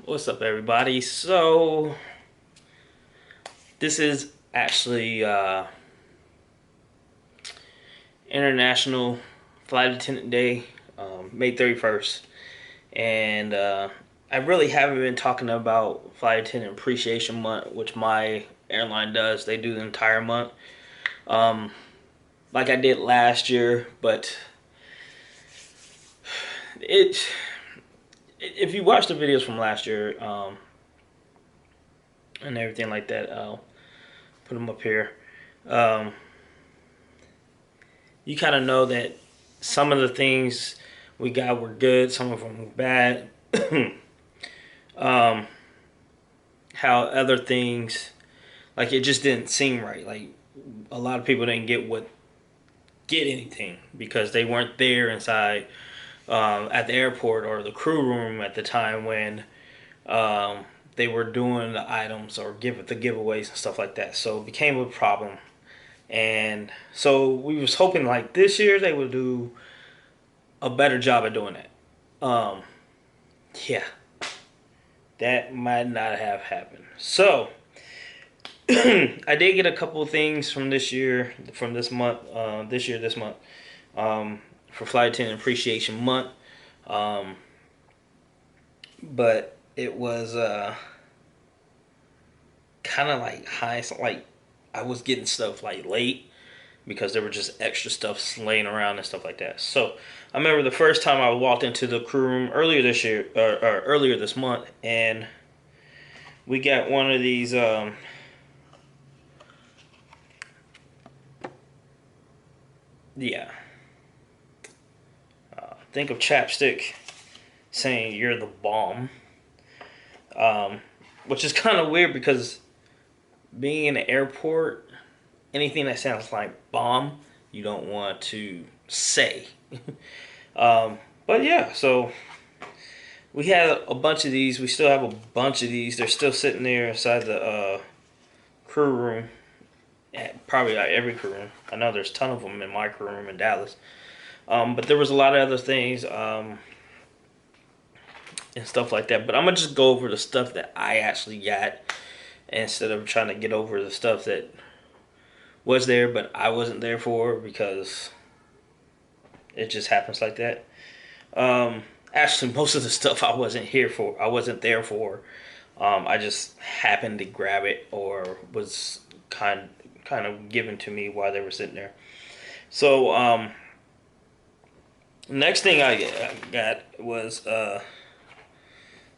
What's up, everybody? So this is actually International Flight Attendant Day, May 31st, and I really haven't been talking about Flight Attendant Appreciation Month, which my airline does. They do the entire month, um, like I did last year. But it, if you watch the videos from last year and everything like that, I'll put them up here. Um, you kind of know that some of the things we got were good, some of them were bad. um, how other things, like, it just didn't seem right. Like, a lot of people didn't get anything because they weren't there inside at the airport or the crew room at the time when they were doing the items or the giveaways and stuff like that. So it became a problem. And so we was hoping like this year they would do a better job at doing that. Yeah, that might not have happened. So I did get a couple of things from this year, from this month, this month, for Flight Attendant Appreciation Month. But it was kind of like like I was getting stuff like late because there were just extra stuff laying around and stuff like that. So I remember the first time I walked into the crew room earlier this year, or earlier this month, and we got one of these. Yeah. Think of chapstick saying you're the bomb. Which is kind of weird because being in the airport, anything that sounds like bomb, you don't want to say. But yeah, so we had a bunch of these. We still have a bunch of these. They're still sitting there inside the crew room. Probably every crew room. I know there's a ton of them in my crew room in Dallas. But there was a lot of other things and stuff like that. But I'm going to just go over the stuff that I actually got instead of trying to get over the stuff that was there but I wasn't there for, because it just happens like that. Actually, most of the stuff I wasn't there for. I just happened to grab it, or was kind of given to me while they were sitting there. So next thing I got was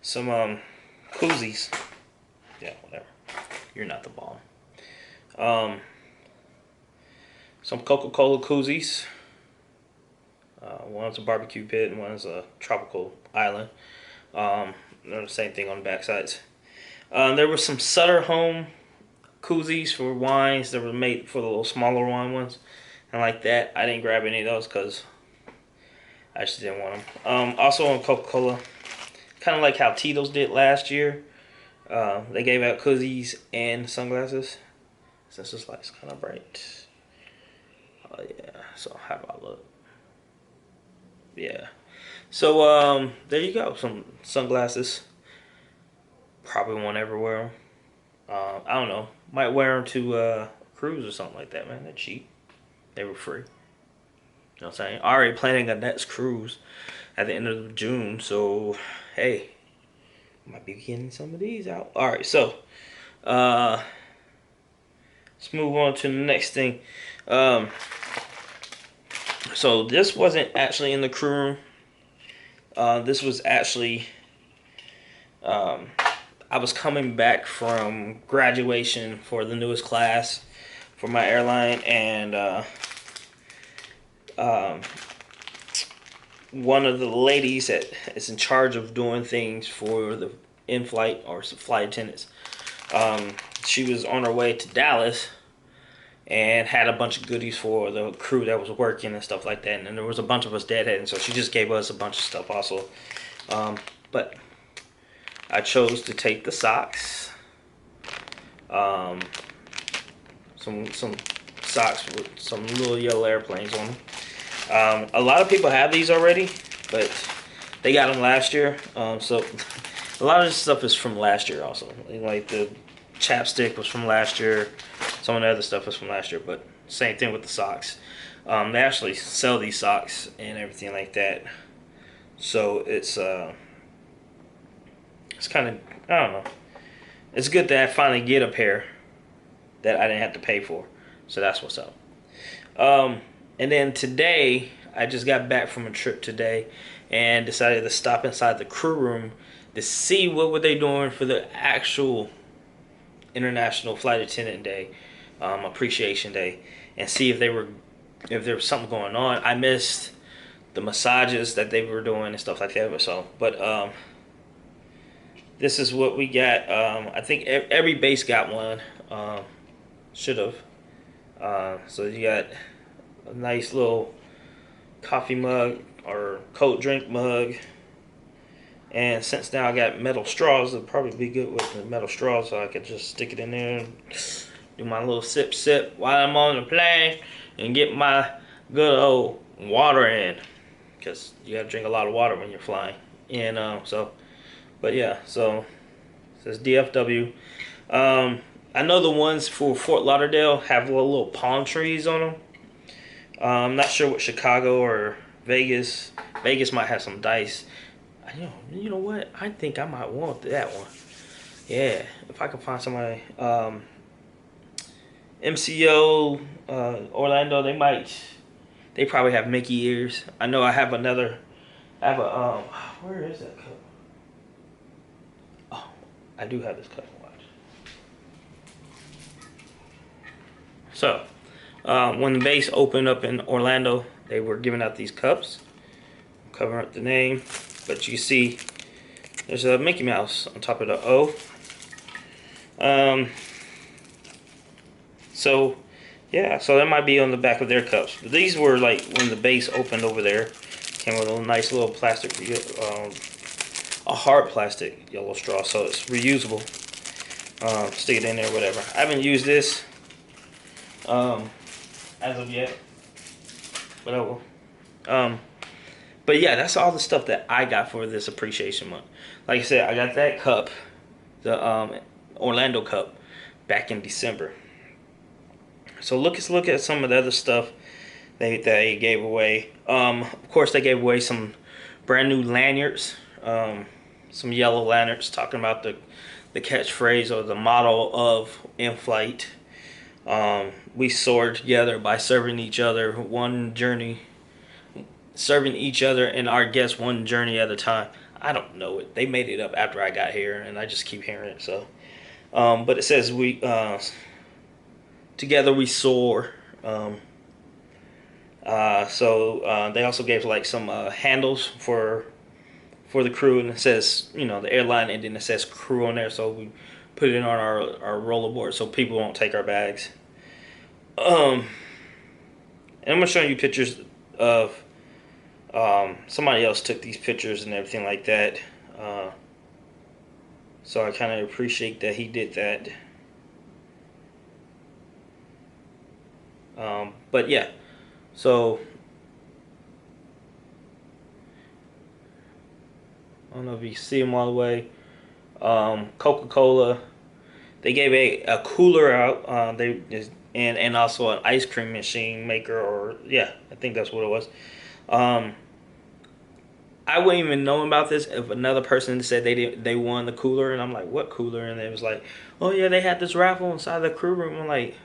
some koozies. Yeah, whatever. You're not the bomb. Some Coca-Cola koozies. One's a barbecue pit and one's a tropical island. They're the same thing on the back sides. There were some Sutter Home koozies for wines that were made for the little smaller wine ones. And like that, I didn't grab any of those because I just didn't want them. Also on Coca-Cola, kind of like how Tito's did last year. They gave out koozies and sunglasses. Since this light's kind of bright. Oh yeah, so how do I look? Yeah. So there you go. Some sunglasses. Probably won't ever wear them. I don't know. Might wear them to a cruise or something like that, man. They're cheap. They were free. You know what I'm saying? Already planning a next cruise at the end of June. So, hey. Might be getting some of these out. Alright, so. Let's move on to the next thing. So this wasn't actually in the crew room. This was actually, I was coming back from graduation for the newest class for my airline, and one of the ladies that is in charge of doing things for the in-flight or flight attendants, she was on her way to Dallas and had a bunch of goodies for the crew that was working and stuff like that. And there was a bunch of us deadheading, so she just gave us a bunch of stuff also. But I chose to take the socks. Some socks with some little yellow airplanes on them. A lot of people have these already, but they got them last year. So A lot of this stuff is from last year also. Like the chapstick was from last year. Some of the other stuff was from last year, but same thing with the socks. They actually sell these socks and everything like that. So it's kind of, I don't know. It's good that I finally get a pair that I didn't have to pay for. So that's what's up. And then today, I just got back from a trip today and decided to stop inside the crew room to see what were they doing for the actual International Flight Attendant Day, Appreciation Day, and see if there was something going on. I missed the massages that they were doing and stuff like that. So, but this is what we got. I think every base got one. Should have. So you got a nice little coffee mug or cold drink mug. And since now I got metal straws, it'll probably be good with the metal straws, so I could just stick it in there and do my little sip while I'm on the plane and get my good old water in, because you gotta drink a lot of water when you're flying. And but yeah, so it says DFW. I know the ones for Fort Lauderdale have little palm trees on them. I'm not sure what Chicago or Vegas. Vegas might have some dice. You know what? I think I might want that one. Yeah, if I can find somebody. MCO, Orlando, they probably have Mickey ears. I know I have another. I have a where is that cup? Oh, I do have this cup. Watch. So, when the base opened up in Orlando, they were giving out these cups, covering up the name. But you can see there's a Mickey Mouse on top of the O. So yeah, so that might be on the back of their cups. But these were like when the base opened over there. Came with a nice little plastic, a hard plastic yellow straw, so it's reusable. Stick it in there, whatever. I haven't used this as of yet, but I will. But yeah, that's all the stuff that I got for this appreciation month. Like I said, I got that cup, the Orlando cup, back in December. So let's look at some of the other stuff they gave away. Of course, they gave away some brand new lanyards, some yellow lanyards, talking about the catchphrase or the motto of in flight. We soar together by serving each other one journey. Serving each other and our guests one journey at a time. I don't know it. They made it up after I got here, and I just keep hearing it. So, but it says we together we soar. So they also gave like some handles for the crew, and it says the airline, and then it says crew on there. So we put it in on our rollerboard so people won't take our bags. And I'm gonna show you pictures of. Somebody else took these pictures and everything like that. So I kind of appreciate that he did that. But yeah, so I don't know if you see them all the way. Coca-Cola, they gave a cooler out. And also an ice cream machine maker, or yeah, I think that's what it was. I wouldn't even know about this if another person said they won the cooler, and I'm like, what cooler? And it was like, oh yeah, they had this raffle inside the crew room. I'm like,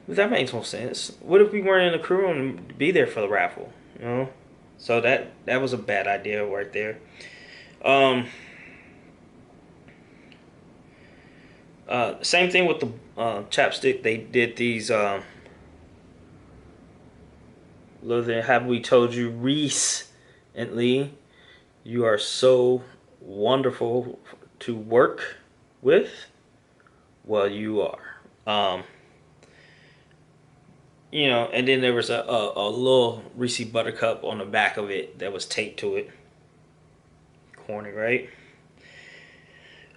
that makes no sense. What if we weren't in the crew room and be there for the raffle? So that was a bad idea right there. Same thing with the chapstick. They did these. Have we told you recently? You are so wonderful to work with. Well, you are. And then there was a little Reese Buttercup on the back of it that was taped to it. Corny, right?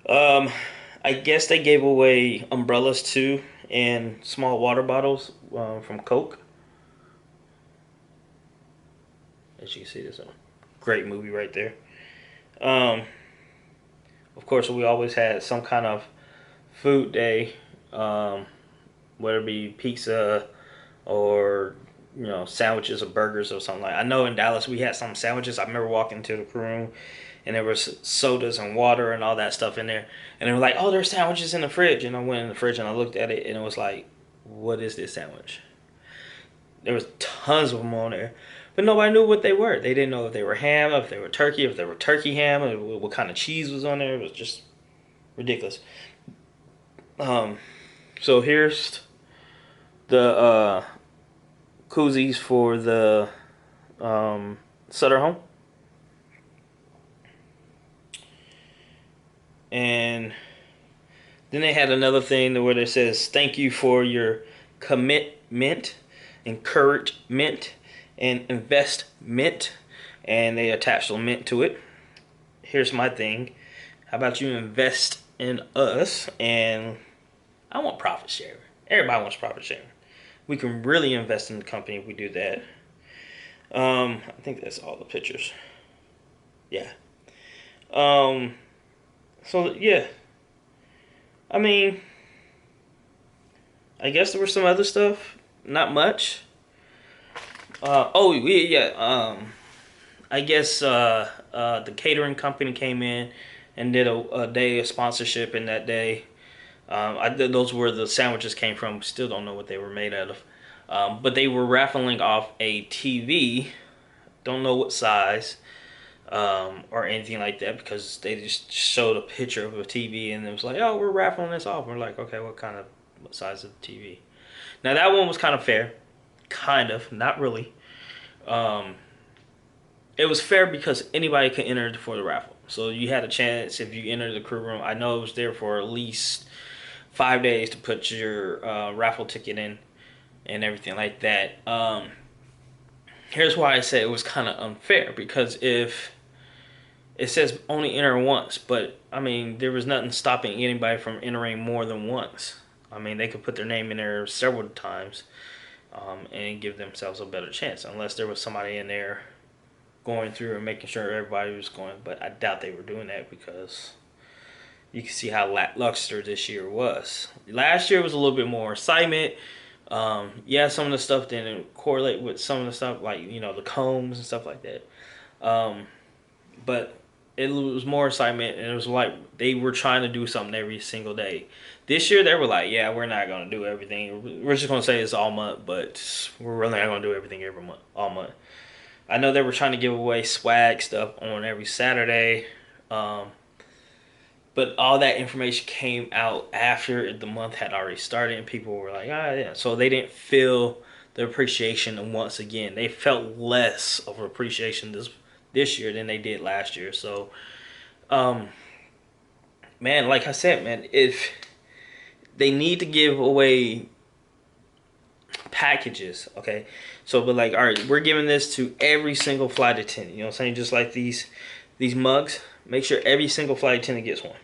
I guess they gave away umbrellas too, and small water bottles from Coke. As you can see, this is a great movie right there. Of course, we always had some kind of food day, whether it be pizza or sandwiches or burgers or something like. I know in Dallas we had some sandwiches. I remember walking to the crew room, and there was sodas and water and all that stuff in there. And they were like, "Oh, there's sandwiches in the fridge." And I went in the fridge and I looked at it, and it was like, "What is this sandwich?" There was tons of them on there, but nobody knew what they were. They didn't know if they were ham, if they were turkey, if they were turkey ham, or what kind of cheese was on there. It was just ridiculous. So here's the koozies for the Sutter home. And then they had another thing where it says, "Thank you for your commitment, encouragement, and investment." And they attached a mint to it. Here's my thing. How about you invest in us? And I want profit sharing. Everybody wants profit sharing. We can really invest in the company if we do that. I think that's all the pictures. Yeah. So yeah. I mean, I guess there was some other stuff. Not much. I guess the catering company came in and did a day of sponsorship in that day. Those were the sandwiches came from. Still don't know what they were made out of. But they were raffling off a TV. Don't know what size or anything like that, because they just showed a picture of a TV and it was like, "Oh, we're raffling this off." We're like, "Okay, what size of the TV?" Now that one was kind of fair. Kind of, not really. It was fair because anybody could enter for the raffle. So you had a chance if you entered the crew room. I know it was there for at least 5 days to put your raffle ticket in and everything like that. Here's why I say it was kind of unfair, because if it says only enter once, but I mean, there was nothing stopping anybody from entering more than once. I mean, they could put their name in there several times and give themselves a better chance, unless there was somebody in there going through and making sure everybody was going. But I doubt they were doing that, because you can see how lackluster this year was. Last year was a little bit more excitement. Yeah, some of the stuff didn't correlate with some of the stuff, like the combs and stuff like that. But it was more excitement, and it was like they were trying to do something every single day. This year they were like, "Yeah, we're not gonna do everything. We're just gonna say it's all month, but we're really not gonna do everything every month, all month." I know they were trying to give away swag stuff on every Saturday, but all that information came out after the month had already started, and people were like, "Ah, yeah." So they didn't feel the appreciation once again. They felt less of appreciation this year than they did last year. So, man, like I said, man, if they need to give away packages, okay? So, but like, all right, we're giving this to every single flight attendant. You know what I'm saying? Just like these mugs. Make sure every single flight attendant gets one.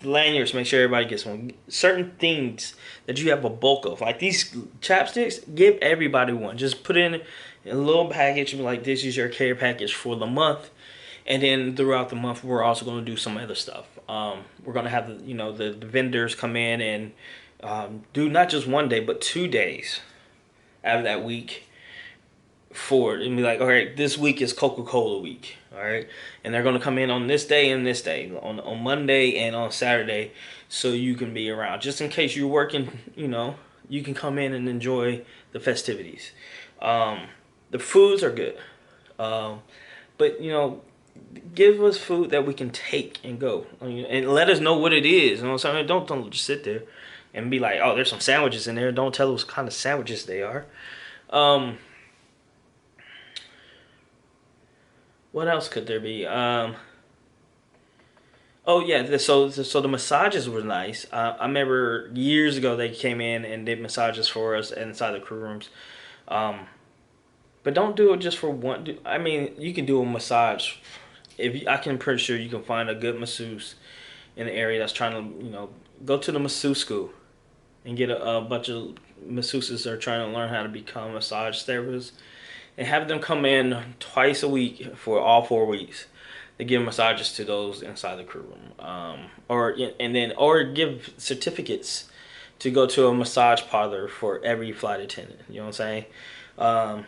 Lanyards, make sure everybody gets one. Certain things that you have a bulk of, like these chapsticks, give everybody one. Just put in a little package and be like, "This is your care package for the month." And then throughout the month, we're also going to do some other stuff. We're going to have the vendors come in and do not just one day, but 2 days out of that week for it, and be like, "All right, this week is Coca-Cola week." All right, and they're going to come in on this day and this day, on Monday and on Saturday, so you can be around. Just in case you're working, you can come in and enjoy the festivities. The foods are good, but give us food that we can take and go, and let us know what it is. You know what I'm saying? Don't just sit there and be like, "Oh, there's some sandwiches in there." Don't tell us what kind of sandwiches they are. What else could there be? Oh yeah, so the massages were nice. I remember years ago they came in and did massages for us inside the crew rooms. But don't do it just for one. I mean, you can do a massage. I'm pretty sure you can find a good masseuse in the area that's trying to, go to the masseuse school and get a bunch of masseuses that are trying to learn how to become massage therapists, and have them come in twice a week for all 4 weeks. to give massages to those inside the crew room, or give certificates to go to a massage parlor for every flight attendant. You know what I'm saying? Um,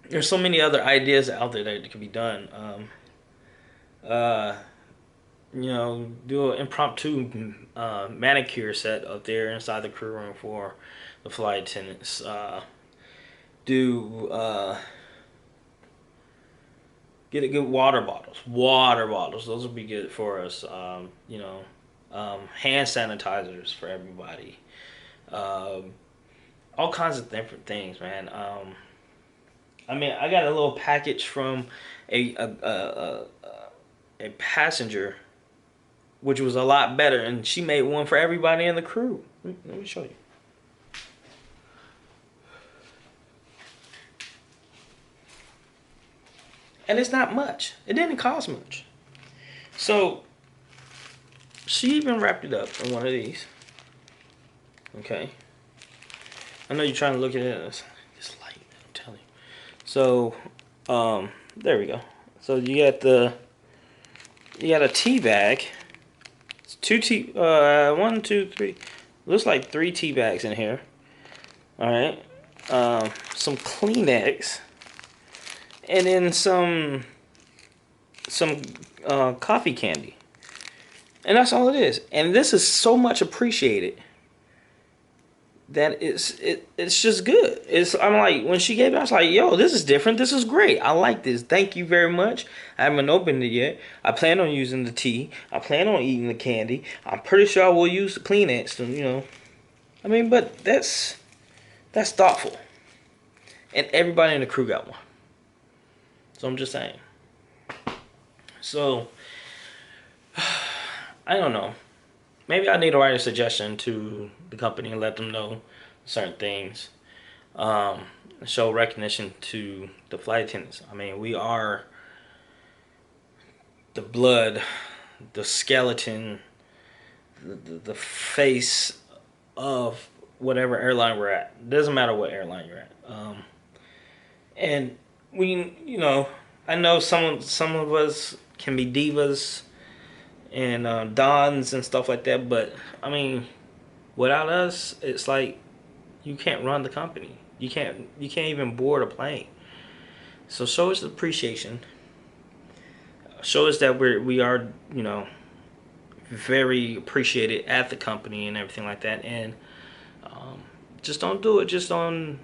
there's so many other ideas out there that could be done. Uh, do an impromptu manicure set up there inside the crew room for the flight attendants. Do Get a good water bottles. Water bottles. Those would be good for us. Hand sanitizers for everybody. Um, all kinds of different things, man. I got a little package from a passenger, which was a lot better, and she made one for everybody in the crew. Let me show you. And it's not much. It didn't cost much. So she even wrapped it up in one of these. Okay. I know you're trying to look at it. It's light, I'm telling you. So, there we go. So you got a tea bag. It's one, two, three. Looks like 3 tea bags in here. All right. Some Kleenex. And then some coffee candy, and that's all it is. And this is so much appreciated that it's just good. I'm like, when she gave it, I was like, yo, this is different. This is great. I like this. Thank you very much. I haven't opened it yet. I plan on using the tea. I plan on eating the candy. I'm pretty sure I will use the Kleenex. But that's thoughtful. And everybody in the crew got one. So I'm just saying. So, I don't know. Maybe I need to write a suggestion to the company and let them know certain things. Show recognition to the flight attendants. We are the blood, the skeleton, the face of whatever airline we're at. It doesn't matter what airline you're at. And I know some of us can be divas and dons and stuff like that, but without us, it's like you can't run the company. You can't even board a plane. So show us appreciation. Show us that we are very appreciated at the company and everything like that, and just don't do it just on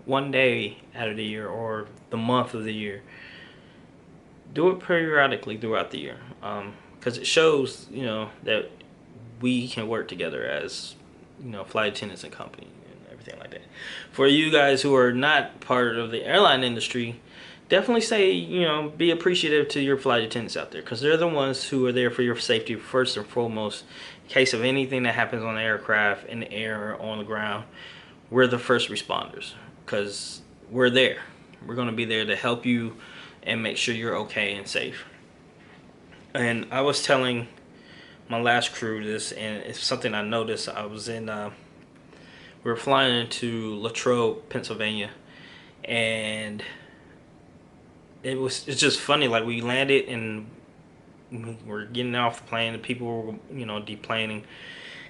one day out of the year or the month of the year. Do it periodically throughout the year, because it shows that we can work together as flight attendants and company and everything like that. For you guys who are not part of the airline industry, definitely say be appreciative to your flight attendants out there, because they're the ones who are there for your safety first and foremost. In case of anything that happens on the aircraft, in the air, or on the ground, we're the first responders. Because we're there. We're going to be there to help you and make sure you're okay and safe. And I was telling my last crew this, and it's something I noticed. I was we were flying into Latrobe, Pennsylvania, and it's just funny. Like, we landed and we're getting off the plane. The people were deplaning.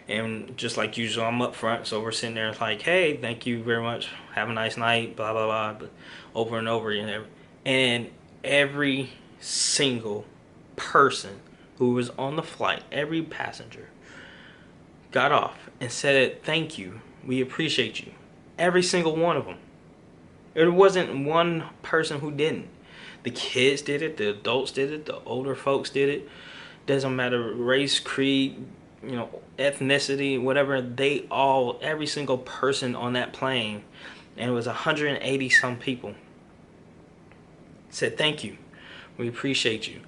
And just like usual, I'm up front, so we're sitting there like, hey, thank you very much, have a nice night, blah, blah, blah, but over and over again. And every single person who was on the flight, every passenger, got off and said, thank you, we appreciate you. Every single one of them. There wasn't one person who didn't. The kids did it, the adults did it, the older folks did it. Doesn't matter race, creed, ethnicity, whatever, every single person on that plane, and it was 180 some people, said thank you, we appreciate you,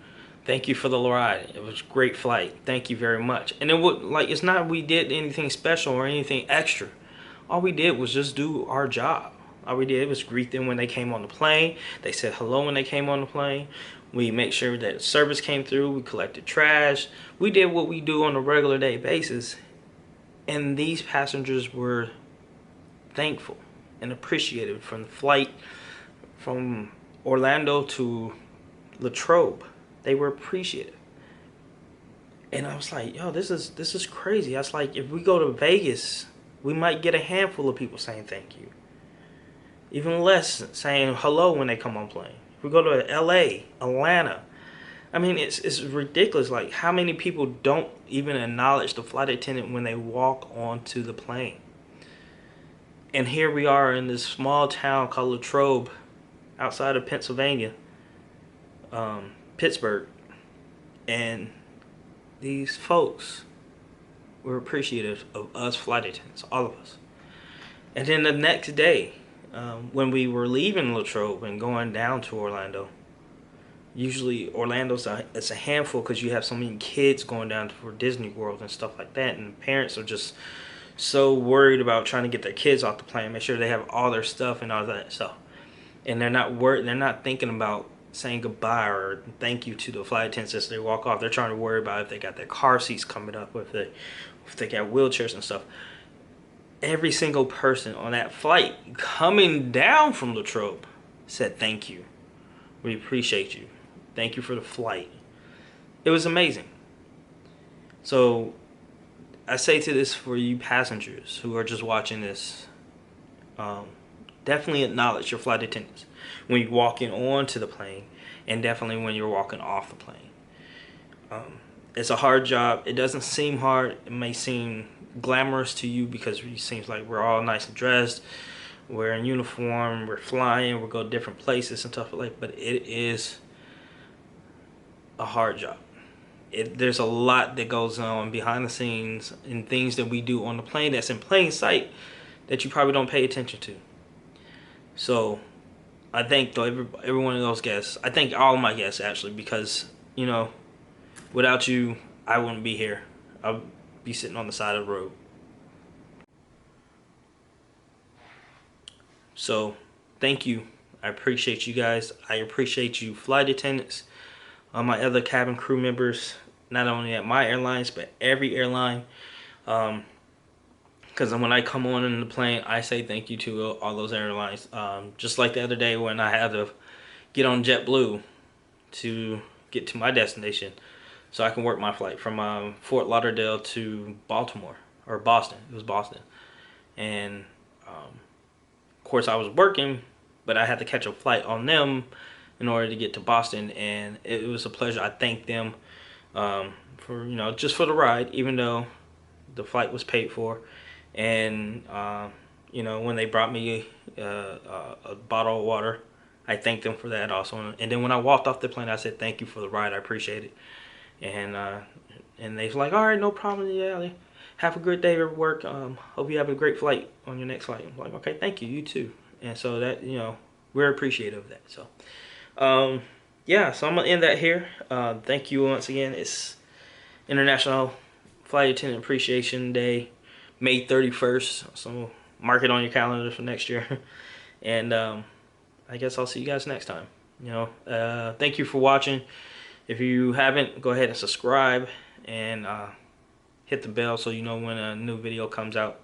thank you for the ride, it was a great flight, thank you very much. And it's not we did anything special or anything extra. All we did was just do our job. All we did was greet them when they came on the plane. They said hello when they came on the plane. We made sure that service came through. We collected trash. We did what we do on a regular day basis. And these passengers were thankful and appreciative from the flight from Orlando to Latrobe. They were appreciative. And I was like, yo, this is crazy. I was like, if we go to Vegas, we might get a handful of people saying thank you. Even less saying hello when they come on plane. If we go to LA, Atlanta, I mean, it's ridiculous. Like, how many people don't even acknowledge the flight attendant when they walk onto the plane? And here we are in this small town called Latrobe, outside of Pennsylvania, Pittsburgh, and these folks were appreciative of us flight attendants, all of us. And then the next day, when we were leaving Latrobe and going down to Orlando, usually Orlando's it's a handful because you have so many kids going down for Disney World and stuff like that, and parents are just so worried about trying to get their kids off the plane, make sure they have all their stuff and all that stuff, and they're not worried. They're not thinking about saying goodbye or thank you to the flight attendants as they walk off. They're trying to worry about if they got their car seats coming up, or if they got wheelchairs and stuff. Every single person on that flight coming down from Latrobe said thank you. We appreciate you. Thank you for the flight. It was amazing. So I say to this for you passengers who are just watching this, definitely acknowledge your flight attendants when you're walking onto the plane, and definitely when you're walking off the plane. It's a hard job. It doesn't seem hard. It may seem glamorous to you because it seems like we're all nice and dressed, we're in uniform, we're flying, we'll go different places and stuff like that, but it is a hard job. There's a lot that goes on behind the scenes and things that we do on the plane that's in plain sight that you probably don't pay attention to. So I thank every one of those guests. I thank all of my guests, actually, because, you know, without you, I wouldn't be here. I'll be sitting on the side of the road. So thank you. I appreciate you guys. I appreciate you flight attendants, my other cabin crew members, not only at my airlines but every airline, because when I come on in the plane, I say thank you to all those airlines. Just like the other day when I had to get on JetBlue to get to my destination so I can work my flight from Fort Lauderdale to Baltimore, or Boston. It was Boston. And of course I was working, but I had to catch a flight on them in order to get to Boston, and it was a pleasure. I thank them for, you know, just for the ride, even though the flight was paid for. And you know, when they brought me a bottle of water, I thanked them for that also. And then when I walked off the plane, I said thank you for the ride, I appreciate it. And they was like, all right, no problem, yeah, have a good day at work, hope you have a great flight on your next flight. I'm like, okay, thank you, you too. And so that, you know, we're appreciative of that. So yeah, so I'm gonna end that here. Thank you once again. It's International Flight Attendant Appreciation Day, May 31st, so mark it on your calendar for next year. And I guess I'll see you guys next time. You know, thank you for watching. If you haven't, go ahead and subscribe and hit the bell so you know when a new video comes out.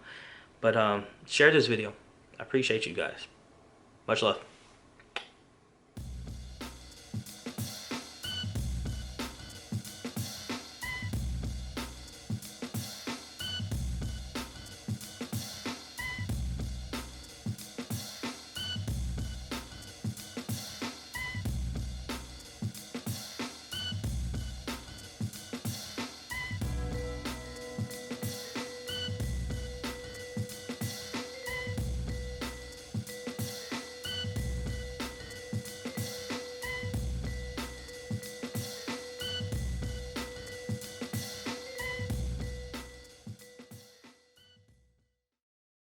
But share this video. I appreciate you guys. Much love.